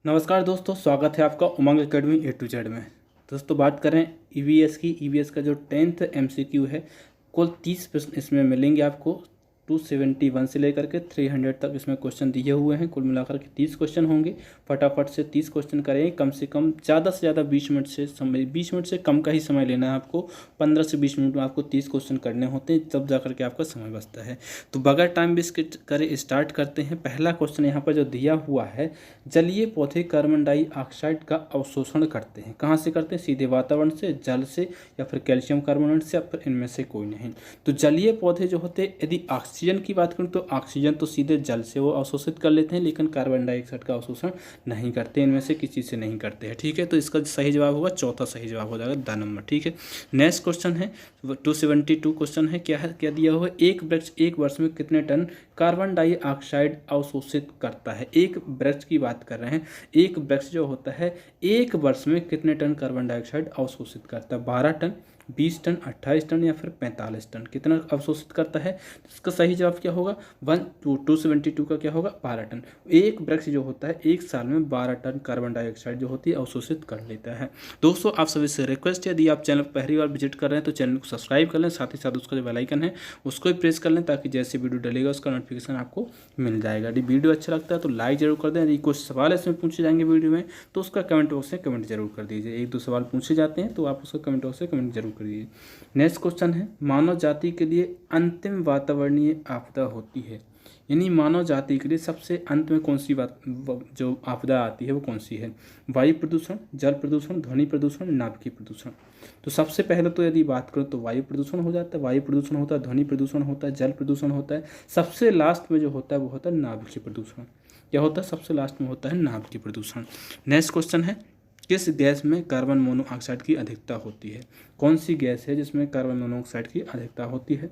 नमस्कार दोस्तों, स्वागत है आपका उमंग एकेडमी ए टू जेड में। दोस्तों बात करें ईवीएस की। ईवीएस का जो 10th एमसीक्यू है, कुल 30 प्रश्न इसमें मिलेंगे आपको। 271 से लेकर के 300 तक इसमें क्वेश्चन दिए हुए हैं। कुल मिलाकर के 30 क्वेश्चन होंगे। फटाफट से 30 क्वेश्चन करें। कम से कम ज़्यादा से ज़्यादा 20 मिनट से समय, 20 मिनट से कम का ही समय लेना है आपको। 15 से 20 मिनट में आपको 30 क्वेश्चन करने होते हैं, तब जा करके आपका समय बचता है। तो बगैर टाइम वेस्ट करे स्टार्ट करते हैं। पहला क्वेश्चन यहाँ पर जो दिया हुआ है, जलीय पौधे कार्बन डाइऑक्साइड का अवशोषण करते हैं। कहाँ से करते हैं? सीधे वातावरण से, जल से, या फिर कैल्शियम कार्बोनेट से, या फिर इनमें से कोई नहीं। तो जलीय पौधे जो होते हैं, यदि ऑक्सीजन की बात करूँ तो ऑक्सीजन तो सीधे जल से वो अवशोषित कर लेते हैं, लेकिन कार्बन डाइऑक्साइड का अवशोषण नहीं करते। इनमें से किसी से नहीं करते हैं। ठीक है, तो इसका सही जवाब होगा चौथा सही जवाब हो जाएगा द नंबर। ठीक है, नेक्स्ट क्वेश्चन है 272 क्वेश्चन है। क्या है, क्या दिया हुआ है? एक वृक्ष एक वर्ष में कितने टन कार्बन डाइऑक्साइड अवशोषित करता है? एक वृक्ष की बात कर रहे हैं। एक वृक्ष जो होता है एक वर्ष में कितने टन कार्बन डाइऑक्साइड अवशोषित करता है? 12 टन, 20 टन, 28 टन, या फिर 45 टन? कितना अवशोषित करता है? तो इसका सही जवाब क्या होगा? 272 का क्या होगा? 12 टन। एक वृक्ष जो होता है एक साल में 12 टन कार्बन डाइऑक्साइड जो होती है अवशोषित कर लेता है। दोस्तों आप सभी से रिक्वेस्ट है, यदि आप चैनल पर पहली बार विजिट कर रहे हैं तो चैनल को सब्सक्राइब कर लें, साथ ही साथ उसका जो बेल आइकन है उसको भी प्रेस कर लें, ताकि जैसे वीडियो डलेगा उसका नोटिफिकेशन आपको मिल जाएगा। यदि वीडियो अच्छा लगता है तो लाइक जरूर कर दें। यदि कुछ सवाल इसमें पूछे जाएंगे वीडियो में तो उसका कमेंट बॉक्स में कमेंट जरूर कर दीजिए। एक दो सवाल पूछे जाते हैं तो आप उसका कमेंट बॉक्स में कमेंट जरूर कर दीजिए। नेक्स्ट क्वेश्चन है, मानव जाति के लिए अंतिम वातावरणीय आपदा होती है। यानी मानव जाति के लिए सबसे अंत में कौन सी बात जो आपदा आती है वो कौन सी है? वायु प्रदूषण, जल प्रदूषण, ध्वनि प्रदूषण, नाभिकीय प्रदूषण। तो सबसे पहले तो यदि बात करो तो वायु प्रदूषण हो जाता है, वायु प्रदूषण होता है, ध्वनि प्रदूषण होता है, जल प्रदूषण होता है। सबसे लास्ट में जो होता है वो होता है नाभिकीय प्रदूषण। क्या होता है? सबसे लास्ट में होता है नाभिकीय प्रदूषण। नेक्स्ट क्वेश्चन है, किस गैस में कार्बन मोनोऑक्साइड की अधिकता होती है? कौन सी गैस है जिसमें कार्बन मोनोऑक्साइड की अधिकता होती है?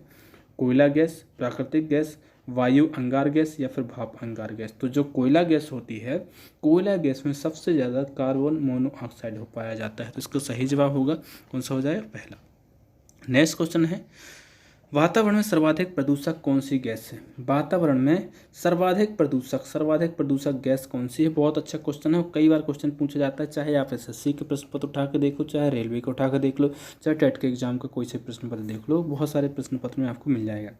कोयला गैस, प्राकृतिक गैस, वायु अंगार गैस, या फिर भाप अंगार गैस? तो जो कोयला गैस होती है, कोयला गैस में सबसे ज़्यादा कार्बन मोनोऑक्साइड हो पाया जाता है। तो इसका सही जवाब होगा कौन सा हो जाएगा? पहला। नेक्स्ट क्वेश्चन है, वातावरण में सर्वाधिक प्रदूषक कौन सी गैस है? वातावरण में सर्वाधिक प्रदूषक गैस कौन सी है? बहुत अच्छा क्वेश्चन है, कई बार क्वेश्चन पूछा जाता है। चाहे आप एसएससी के प्रश्न पत्र उठा के देख लो, चाहे रेलवे का उठा के देख लो, चाहे टेट के एग्जाम का कोई से प्रश्न पत्र देख लो, बहुत सारे प्रश्न पत्र में आपको मिल जाएगा।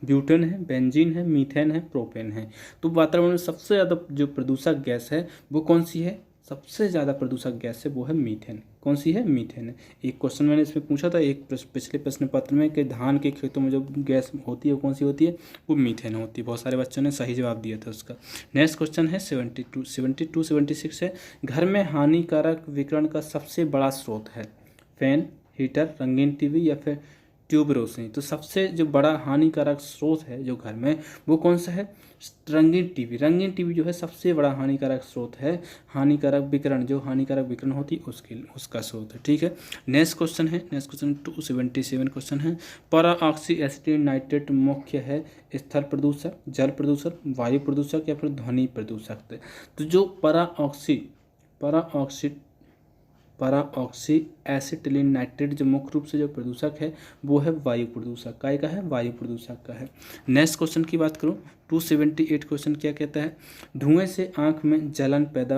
ब्यूटेन है, बेंजीन है, मीथेन है, प्रोपेन है। तो वातावरण में सबसे ज़्यादा जो प्रदूषक गैस है वो कौन सी है? सबसे ज़्यादा प्रदूषक गैस है वो है मीथेन। कौन सी है? मीथेन है। एक क्वेश्चन मैंने इसमें पूछा था एक पिछले प्रश्न पत्र में कि धान के खेतों में जो गैस होती है वो कौन सी होती है? वो मीथेन होती है। बहुत सारे बच्चों ने सही जवाब दिया था उसका। नेक्स्ट क्वेश्चन है 76 है, घर में हानिकारक विकिरण का सबसे बड़ा स्रोत है? फैन, हीटर, रंगीन टीवी, या फिर ट्यूब रोशनी? तो सबसे जो बड़ा हानिकारक स्रोत है जो घर में, वो कौन सा है? रंगीन टीवी। रंगीन टीवी जो है सबसे बड़ा हानिकारक स्रोत है। हानिकारक विकिरण, जो हानिकारक विकिरण होती है उसका स्रोत है। ठीक है, नेक्स्ट क्वेश्चन है, नेक्स्ट क्वेश्चन 277 क्वेश्चन है, परा ऑक्सी एसिटिल नाइट्रेट मुख्य है स्थल प्रदूषक, जल प्रदूषक, वायु प्रदूषक, या फिर ध्वनि प्रदूषक? तो जो परा ऑक्सी एसिटिलीन नाइट्रेट जो मुख्य रूप से जो प्रदूषक है वो है वायु प्रदूषक। काय का है? वायु प्रदूषक का है। नेक्स्ट क्वेश्चन की बात करूँ 278 क्वेश्चन क्या कहता है, धुएं से आंख में जलन पैदा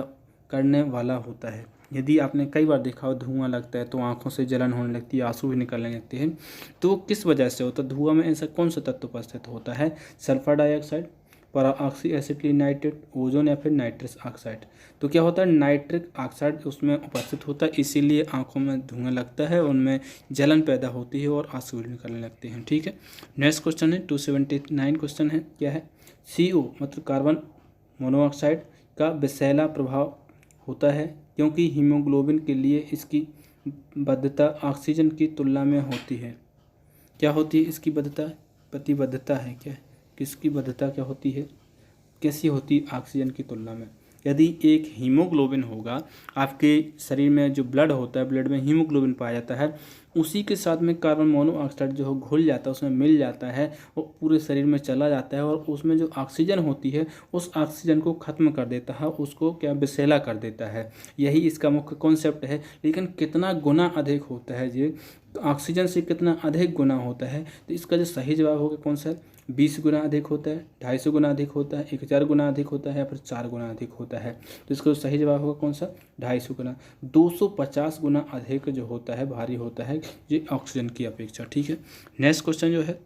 करने वाला होता है। यदि आपने कई बार देखा हो धुआं लगता है तो आंखों से जलन होने लगती है, आंसू भी निकलने लगते हैं, तो वो किस वजह से होता है? धुआं में ऐसा कौन सा तत्व उपस्थित होता है? Sulphur dioxide, peroxy acetylene nitrate, ozone, या फिर नाइट्रस ऑक्साइड? तो क्या होता है? नाइट्रिक ऑक्साइड उसमें उपस्थित होता है, इसीलिए आंखों में धुआं लगता है, उनमें जलन पैदा होती है और आंसू भी निकलने लगते हैं। ठीक है, नेक्स्ट क्वेश्चन है 279 क्वेश्चन है, क्या है? CO मतलब कार्बन मोनोऑक्साइड का विषैला प्रभाव होता है क्योंकि हीमोग्लोबिन के लिए इसकी बद्धता ऑक्सीजन की तुलना में होती है। क्या होती है इसकी बद्धता? प्रतिबद्धता है क्या? किसकी बद्धता क्या होती है? कैसी होती है ऑक्सीजन की तुलना में? यदि एक हीमोग्लोबिन होगा, आपके शरीर में जो ब्लड होता है, ब्लड में हीमोग्लोबिन पाया जाता है, उसी के साथ में कार्बन मोनोऑक्साइड जो घुल जाता है, उसमें मिल जाता है, वो पूरे शरीर में चला जाता है और उसमें जो ऑक्सीजन होती है उस ऑक्सीजन को ख़त्म कर देता है, उसको क्या विषैला कर देता है। यही इसका मुख्य कॉन्सेप्ट है। लेकिन कितना गुना अधिक होता है ये, ऑक्सीजन से कितना अधिक गुना होता है, तो इसका जो सही जवाब होगा कौन सा है, 20 गुना अधिक होता है, 250 गुना अधिक होता है, 1000 गुना अधिक होता है, या फिर 4 गुना अधिक होता है। तो इसका सही जवाब होगा कौन सा, 250 गुना। 250 गुना अधिक जो होता है, भारी होता है ये ऑक्सीजन की अपेक्षा। ठीक है, नेक्स्ट क्वेश्चन जो है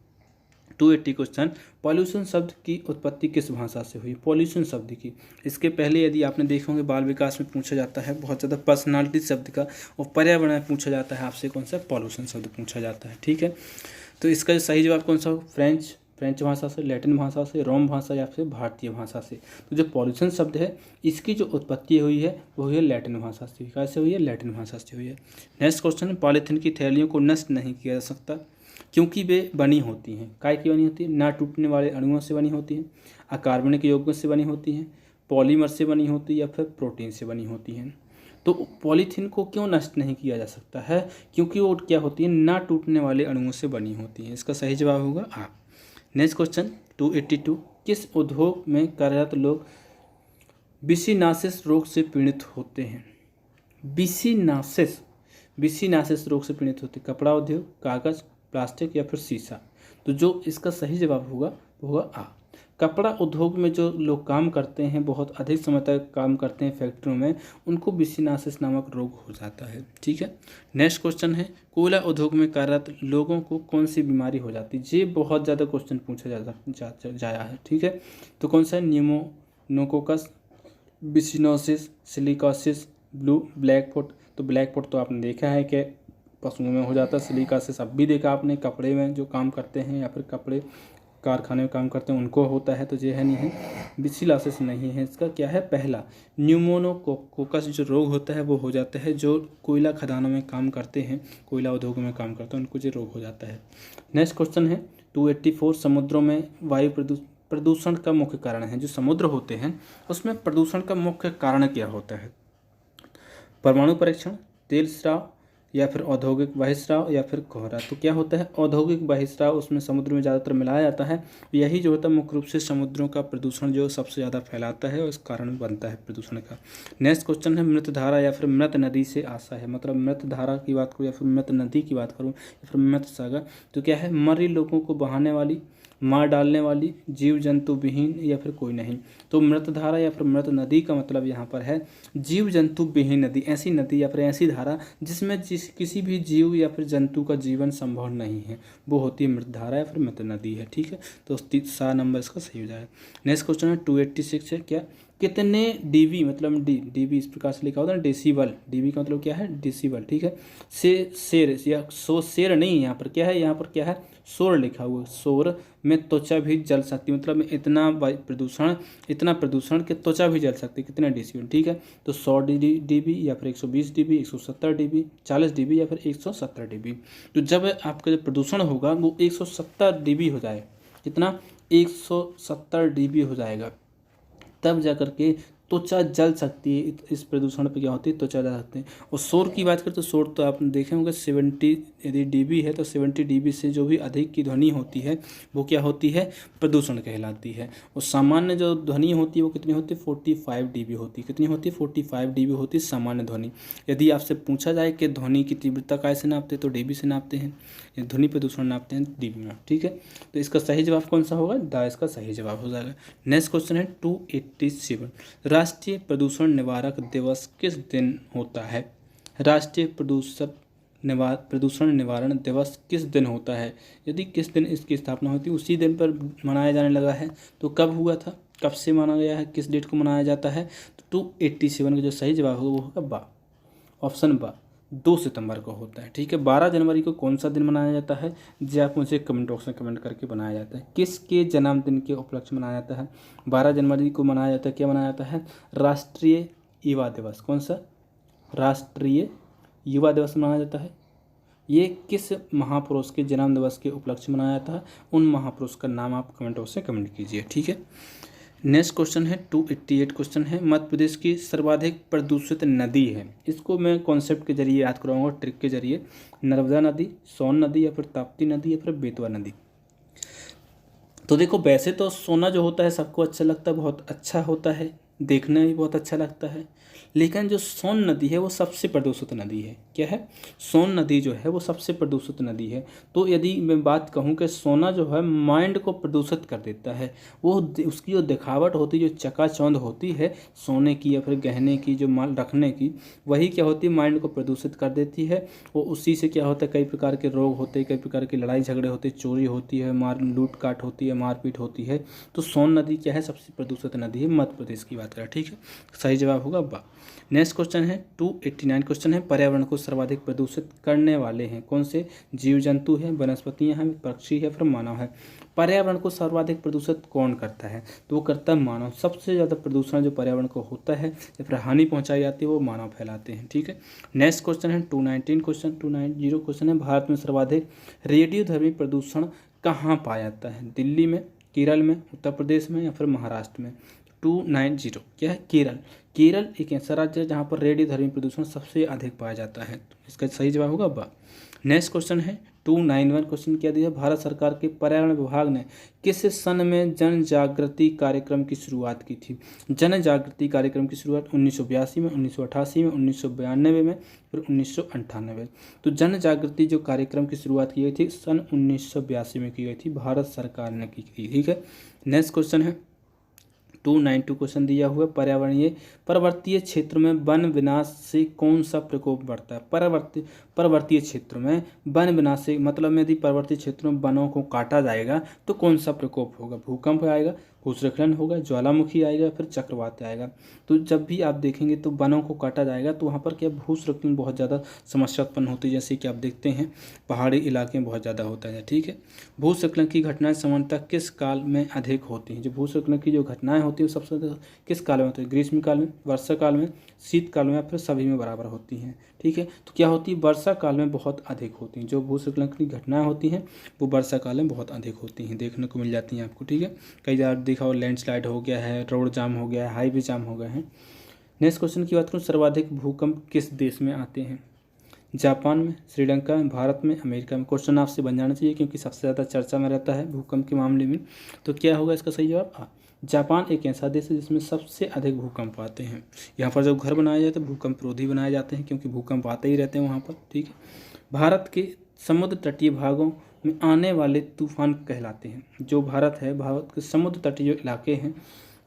280 क्वेश्चन, पॉल्यूशन शब्द की उत्पत्ति किस भाषा से हुई। पॉल्यूशन शब्द की, इसके पहले यदि आपने देखे होंगे बाल विकास में पूछा जाता है बहुत ज़्यादा पर्सनालिटी शब्द का, और पर्यावरण में पूछा जाता है आपसे कौन सा, पॉल्यूशन शब्द पूछा जाता है। ठीक है, तो इसका जो सही जवाब कौन सा हो, फ्रेंच भाषा से, लैटिन भाषा से, रोम भाषा या फिर भारतीय भाषा से। तो जो पॉल्यूशन शब्द है इसकी जो उत्पत्ति हुई है वो हुई है लैटिन भाषा से। कैसे हुई है, लैटिन भाषा से हुई है। नेक्स्ट क्वेश्चन, पॉलीथीन की थैलियों को नष्ट नहीं किया जा सकता क्योंकि वे बनी होती हैं, काय की बनी होती है, ना टूटने वाले अणुओं से बनी होती हैं, अकार्बनिक यौगिकों से बनी होती हैं, पॉलीमर से बनी होती है, या फिर प्रोटीन से बनी होती हैं। तो पॉलीथीन को क्यों नष्ट नहीं किया जा सकता है, क्योंकि वो क्या होती है, ना टूटने वाले अणुओं से बनी होती है। इसका सही जवाब होगा आ। नेक्स्ट क्वेश्चन 282, किस उद्योग में कार्यरत लोग बिसिनासिस रोग से पीड़ित होते हैं। बिसिनासिस रोग से पीड़ित होते हैं, कपड़ा उद्योग, कागज, प्लास्टिक या फिर शीशा। तो जो इसका सही जवाब होगा वो होगा आ। कपड़ा उद्योग में जो लोग काम करते हैं, बहुत अधिक समय तक काम करते हैं फैक्ट्रियों में, उनको बिसिनासिस नामक रोग हो जाता है। ठीक है, नेक्स्ट क्वेश्चन है, कोयला उद्योग में कार्यरत लोगों को कौन सी बीमारी हो जाती है। ये बहुत ज़्यादा क्वेश्चन पूछा जाया है। ठीक है, तो कौन सा है, न्यूमोनोकोकस, बिसिनोसिस, सिलिकोसिस, ब्लैक फुट। तो ब्लैक फुट तो आपने देखा है कि पशुओं में हो जाता है, सिलिकोसिस अब भी देखा आपने, कपड़े में जो काम करते हैं या फिर कपड़े कारखाने में काम करते हैं उनको होता है, तो ये है नहीं है, बिसिलासिस नहीं है। इसका क्या है, पहला न्यूमोनोकोकस जो रोग होता है वो हो जाता है जो कोयला खदानों में काम करते हैं, कोयला उद्योग में काम करते हैं, उनको ये रोग हो जाता है। नेक्स्ट क्वेश्चन है 284, समुद्रों में वायु प्रदूषण का मुख्य कारण है। जो समुद्र होते हैं उसमें प्रदूषण का मुख्य कारण क्या होता है, परमाणु परीक्षण, तेल स्राव, या फिर औद्योगिक बहिस्राव, या फिर कोहरा। तो क्या होता है, औद्योगिक बहिस्राव उसमें समुद्र में ज़्यादातर मिलाया जाता है। यही जो होता है मुख्य रूप से समुद्रों का प्रदूषण जो सबसे ज़्यादा फैलाता है और इस कारण बनता है प्रदूषण का। नेक्स्ट क्वेश्चन है, मृत धारा या फिर मृत नदी से आशा है। मतलब मृत धारा की बात करूँ या फिर मृत नदी की बात करूँ या फिर मृत सागर, तो क्या है, मरे लोगों को बहाने वाली, मार डालने वाली, जीव जंतु विहीन, या फिर कोई नहीं। तो मृत धारा या फिर मृत नदी का मतलब यहाँ पर है जीव जंतु विहीन नदी, ऐसी नदी या फिर ऐसी धारा जिसमें किसी भी जीव या फिर जंतु का जीवन संभव नहीं है, वो होती है मृत धारा या फिर मृत नदी है। ठीक है, तो 7 नंबर इसका सही हो जाएगा। नेक्स्ट क्वेश्चन है 286 है, क्या कितने डीबी, मतलब डीबी इस प्रकार से लिखा होता है, डेसिबल, डीबी का मतलब क्या है, डेसिबल। ठीक है, शेर या शेर नहीं, यहाँ पर क्या है, यहाँ पर क्या है, शोर लिखा हुआ, शोर में त्वचा भी जल सकती है, मतलब इतना प्रदूषण कि त्वचा भी जल सकती है, कितने डेसिबल। ठीक है, तो 100 डीबी या फिर 120 डीबी, 170 डीबी, 40 डीबी या फिर 170 डीबी। तो जब आपका जो प्रदूषण होगा वो 170 डीबी हो जाए, कितना, 170 डीबी हो जाएगा, तब जा करके त्वचा जल सकती है। इस प्रदूषण पे क्या होती है, त्वचा जल सकती है। और शोर की बात करें तो शोर तो आपने देखे होंगे 70, यदि डीबी है तो 70 डीबी से जो भी अधिक की ध्वनि होती है वो क्या होती है, प्रदूषण कहलाती है। और सामान्य जो ध्वनि होती है वो कितनी होती है, 45 डीबी होती है। कितनी होती है, 45 डीबी होती है सामान्य ध्वनि। यदि आपसे पूछा जाए कि ध्वनि की तीव्रता कैसे नापते हैं, तो डीबी से नापते हैं, ध्वनि प्रदूषण नापते हैं डीबी में। ठीक है, तो इसका सही जवाब कौन सा होगा, द इसका सही जवाब हो जाएगा। नेक्स्ट क्वेश्चन है 287, राष्ट्रीय प्रदूषण निवारक दिवस किस दिन होता है। राष्ट्रीय प्रदूषण निवारण दिवस किस दिन होता है। यदि किस दिन इसकी स्थापना होती है उसी दिन पर मनाया जाने लगा है, तो कब हुआ था, कब से माना गया है, किस डेट को मनाया जाता है। तो 287 का जो सही जवाब होगा वो होगा बा, ऑप्शन बा, 2 सितंबर को होता है। ठीक है, 12 जनवरी को कौन सा दिन मनाया जाता है, जो आप मुझे कमेंट बॉक्स में कमेंट करके बनाया जाता है। किसके जन्मदिन के उपलक्ष्य मनाया जाता है, 12 जनवरी को मनाया जाता है। क्या मनाया जाता है, राष्ट्रीय युवा दिवस। कौन सा, राष्ट्रीय युवा दिवस मनाया जाता है। ये किस महापुरुष के जन्म दिवस के उपलक्ष्य मनाया जाता है, उन महापुरुष का नाम आप कमेंट बॉक्स में कमेंट कीजिए। ठीक है, नेक्स्ट क्वेश्चन है 288 क्वेश्चन है, मध्य प्रदेश की सर्वाधिक प्रदूषित नदी है। इसको मैं कॉन्सेप्ट के जरिए याद करवाऊंगा, ट्रिक के जरिए। नर्मदा नदी, सोन नदी, या फिर ताप्ती नदी, या फिर बेतवा नदी। तो देखो, वैसे तो सोना जो होता है सबको अच्छा लगता है, बहुत अच्छा होता है, देखने में भी बहुत अच्छा लगता है, लेकिन जो सोन नदी है वो सबसे प्रदूषित नदी है। क्या है? सोन नदी जो है वो सबसे प्रदूषित नदी है। तो यदि मैं बात कहूँ कि सोना जो है माइंड को प्रदूषित कर देता है, वो उसकी जो दिखावट होती है, जो चकाचौंध होती है सोने की या फिर गहने की, जो माल रखने की, वही क्या होती है, माइंड को प्रदूषित कर देती है। वो उसी से क्या होता है, कई प्रकार के रोग होते हैं, कई प्रकार की लड़ाई झगड़े होते हैं, चोरी होती है, लूट काट होती है, मारपीट होती है। तो सोन नदी क्या है, सबसे प्रदूषित नदी है मध्य प्रदेश की बात करें। ठीक है, सही जवाब होगा बा। नेक्स्ट क्वेश्चन है 289 क्वेश्चन है, पर्यावरण को सर्वाधिक प्रदूषित करने वाले हैं कौन से? जीव जंतु हैं, वनस्पतियां हैं, पक्षी है, फिर मानव है। पर्यावरण को सर्वाधिक प्रदूषित कौन करता है? तो वो करता है मानव। सबसे ज़्यादा प्रदूषण जो पर्यावरण को होता है या फिर हानि पहुंचाई जाती है वो मानव फैलाते हैं। ठीक है, नेक्स्ट क्वेश्चन है 219 क्वेश्चन 290 क्वेश्चन है, भारत में सर्वाधिक रेडियोधर्मी प्रदूषण कहाँ पाया जाता है? दिल्ली में, केरल में, उत्तर प्रदेश में, या फिर महाराष्ट्र में? 290 क्या है? केरल। केरल एक ऐसा राज्य है जहाँ पर रेडियोधर्मी प्रदूषण सबसे अधिक पाया जाता है। तो इसका सही जवाब होगा बा। नेक्स्ट क्वेश्चन है 291 क्वेश्चन क्या दिया? भारत सरकार के पर्यावरण विभाग ने किस सन में जन जागृति कार्यक्रम की शुरुआत की थी? जन जागृति कार्यक्रम की शुरुआत 1982 में, 1988 में, 1992 में, फिर 1998। तो जन जागृति जो कार्यक्रम की शुरुआत की गई थी सन 1982 में की गई थी, भारत सरकार ने की थी। ठीक है, नेक्स्ट क्वेश्चन है 292 क्वेश्चन दिया हुआ, पर्यावरणीय पर्वतीय क्षेत्र में वन विनाश से कौन सा प्रकोप बढ़ता है? पर्वतीय क्षेत्र में वन विनाश से मतलब यदि पर्वतीय क्षेत्रों में वनों को काटा जाएगा तो कौन सा प्रकोप होगा? भूकंप आएगा, भूस्खलन होगा, ज्वालामुखी आएगा, फिर चक्रवात आएगा। तो जब भी आप देखेंगे तो वनों को काटा जाएगा तो वहाँ पर क्या भूस्खलन बहुत ज़्यादा समस्या उत्पन्न होती है, जैसे कि आप देखते हैं पहाड़ी इलाके में बहुत ज़्यादा होता है। ठीक है, भूस्खलन की घटनाएं सामान्यतः किस काल में अधिक होती हैं? जो भूस्खलन की जो घटनाएं होती है सबसे ज़्यादा किस काल में होती है? ग्रीष्म काल में, वर्षा काल में, शीत काल में, या फिर सभी में बराबर होती हैं। ठीक है, तो क्या होती है, वर्षा काल में बहुत अधिक होती हैं। जो भूस्खलन की घटनाएं होती हैं वो वर्षा काल में बहुत अधिक होती हैं, देखने को मिल जाती हैं आपको। ठीक है, कई बार देखा हो लैंडस्लाइड हो गया है, रोड जाम हो गया है, हाईवे जाम हो गए हैं। नेक्स्ट क्वेश्चन की बात करूँ, सर्वाधिक भूकंप किस देश में आते हैं? जापान में, श्रीलंका में, भारत में, अमेरिका में? क्वेश्चन आपसे बन जाना चाहिए क्योंकि सबसे ज़्यादा चर्चा में रहता है भूकंप के मामले में। तो क्या होगा इसका सही जवाब? हाँ, जापान एक ऐसा देश है जिसमें सबसे अधिक भूकंप आते हैं। यहाँ पर जब घर बनाए जाते हैं भूकंप रोधी बनाए जाते हैं क्योंकि भूकंप आते ही रहते हैं वहाँ पर। ठीक है, भारत के समुद्र तटीय भागों में आने वाले तूफान कहलाते हैं। जो भारत है, भारत के समुद्र तटीय जो इलाके हैं,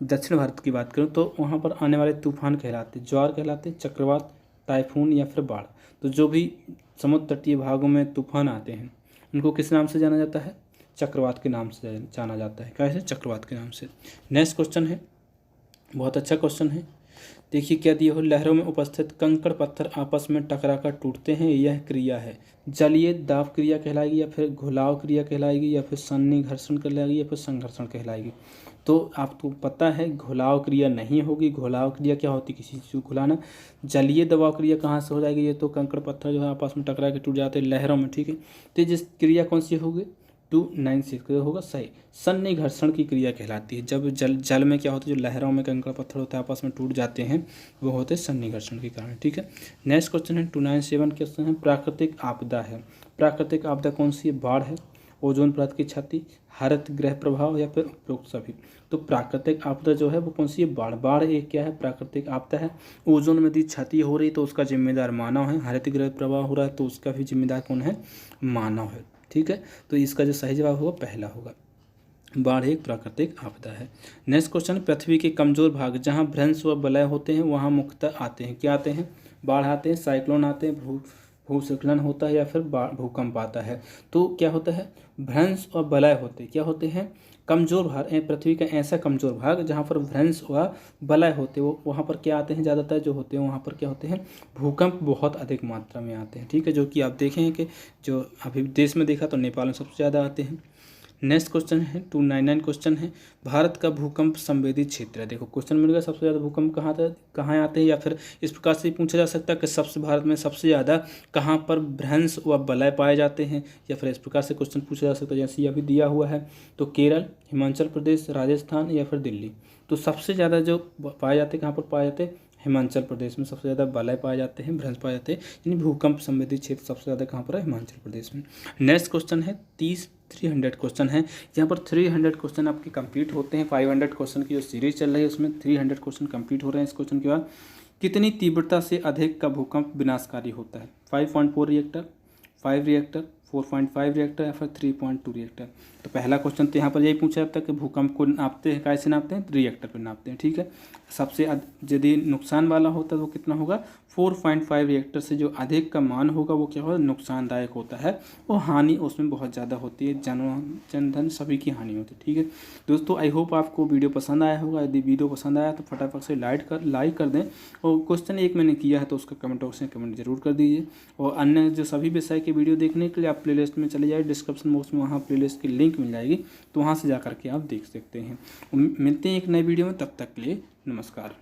दक्षिण भारत की बात करूँ तो वहाँ पर आने वाले तूफान कहलाते हैं, ज्वार कहलाते हैं, चक्रवात, टाइफून, या फिर बाढ़। तो जो भी समुद्र तटीय भागों में तूफान आते हैं उनको किस नाम से जाना जाता है? चक्रवात के नाम से जाना जाता है। कैसे? चक्रवात के नाम से। नेक्स्ट क्वेश्चन है, बहुत अच्छा क्वेश्चन है, देखिए क्या दिया हो, लहरों में उपस्थित कंकड़ पत्थर आपस में टकराकर टूटते हैं, यह क्रिया है जलीय दाब क्रिया कहलाएगी, या फिर घुलाव क्रिया कहलाएगी, या फिर सन्निघर्षण कहलाएगी, या फिर संघर्षण कहलाएगी? तो आपको पता है घुलाव क्रिया नहीं होगी। घुलाव क्रिया क्या होती है? किसी चीज़ को घुलाना। जलीय दबाव क्रिया कहाँ से हो जाएगी? ये तो कंकड़ पत्थर जो है आपस में टकरा के टूट जाते हैं लहरों में। ठीक है, तो जिस क्रिया कौन सी होगी? 296 होगा सही, सन्निघर्षण की क्रिया कहलाती है। जब जल में क्या होता है, जो लहरों में कंकड़ पत्थर होते हैं आपस में टूट जाते हैं वो होते हैं सन्निघर्षण के कारण। ठीक है, नेक्स्ट क्वेश्चन है 297 क्वेश्चन है, प्राकृतिक आपदा है। प्राकृतिक आपदा कौन सी है? बाढ़ है, ओजोन परत की क्षति, हरित गृह प्रभाव, या फिर उपरोक्त सभी? तो प्राकृतिक आपदा जो है वो कौन सी है? बाढ़। बाढ़ एक क्या है? प्राकृतिक आपदा है। ओजोन में यदि क्षति हो रही तो उसका जिम्मेदार मानव है। हरित गृह प्रभाव हो रहा है तो उसका भी जिम्मेदार कौन है? मानव है। ठीक है, तो इसका जो सही जवाब होगा पहला होगा, बाढ़ एक प्राकृतिक आपदा है। नेक्स्ट क्वेश्चन, पृथ्वी के कमजोर भाग जहां भ्रंश व बलय होते हैं वहां मुख्यतः आते हैं, क्या आते हैं? बाढ़ आते हैं, साइक्लोन आते हैं, भूस्खलन होता है, या फिर भूकंप आता है। तो क्या होता है? भ्रंश और बलय होते क्या होते हैं? कमजोर भाग। पृथ्वी का ऐसा कमजोर भाग जहाँ पर भ्रंश व बलय होते वो वहाँ पर क्या आते हैं? ज़्यादातर जो होते हैं वहाँ पर क्या होते हैं? भूकंप बहुत अधिक मात्रा में आते हैं। ठीक है, जो कि आप देखें कि जो अभी देश में देखा तो नेपाल में सबसे ज़्यादा आते हैं। नेक्स्ट क्वेश्चन है 299 क्वेश्चन है, भारत का भूकंप संवेदी क्षेत्र है। देखो क्वेश्चन मिल गया, सबसे ज़्यादा भूकंप कहाँ आते हैं, या फिर इस प्रकार से पूछा जा सकता है कि भारत में सबसे ज़्यादा कहाँ पर भ्रंश व बलय पाए जाते हैं, या फिर इस प्रकार से क्वेश्चन पूछा जा सकता है जैसे अभी दिया हुआ है। तो केरल, हिमाचल प्रदेश, राजस्थान या फिर दिल्ली। तो सबसे ज़्यादा जो पाए जाते हैं, कहाँ पर पाए जाते हैं, हिमाचल प्रदेश में सबसे ज़्यादा बलय पाए जाते हैं, भ्रंश पाए जाते हैं, यानी भूकंप संवेदी क्षेत्र सबसे ज़्यादा कहाँ पर है, हिमाचल प्रदेश में। नेक्स्ट क्वेश्चन है 300 क्वेश्चन है, यहाँ पर 300 क्वेश्चन आपके कंप्लीट होते हैं। 500 क्वेश्चन की जो सीरीज चल रही है उसमें 300 क्वेश्चन कंप्लीट हो रहे हैं। इस क्वेश्चन के बाद कितनी तीव्रता से अधिक का भूकंप विनाशकारी होता है, 5.4 रिएक्टर, 5 रिएक्टर, 4.5 रिएक्टर या फिर 3.2 रिएक्टर। तो पहला क्वेश्चन तो यहाँ पर यही पूछा जाता है कि भूकंप को नापते हैं, कैसे नापते हैं, रिएक्टर पर नापते हैं। ठीक है, सबसे यदि नुकसान वाला होता है वो कितना होगा, 4.5 रिएक्टर से जो अधिक का मान होगा वो क्या होगा, नुकसानदायक होता है, और हानि उसमें बहुत ज़्यादा होती है, जन धन सभी की हानि होती है। ठीक है दोस्तों, आई होप आपको वीडियो पसंद आया होगा। यदि वीडियो पसंद आया तो फटाफट से लाइक कर दें, और क्वेश्चन एक मैंने किया है तो उसका कमेंट बॉक्स में कमेंट जरूर कर दीजिए। और अन्य जो सभी विषय के वीडियो देखने के लिए आप प्लेलिस्ट में चले जाइए, डिस्क्रिप्शन बॉक्स में वहाँ प्लेलिस्ट की लिंक मिल जाएगी, तो वहाँ से जा करके आप देख सकते हैं। मिलते हैं एक नए वीडियो में, तब तक के लिए नमस्कार।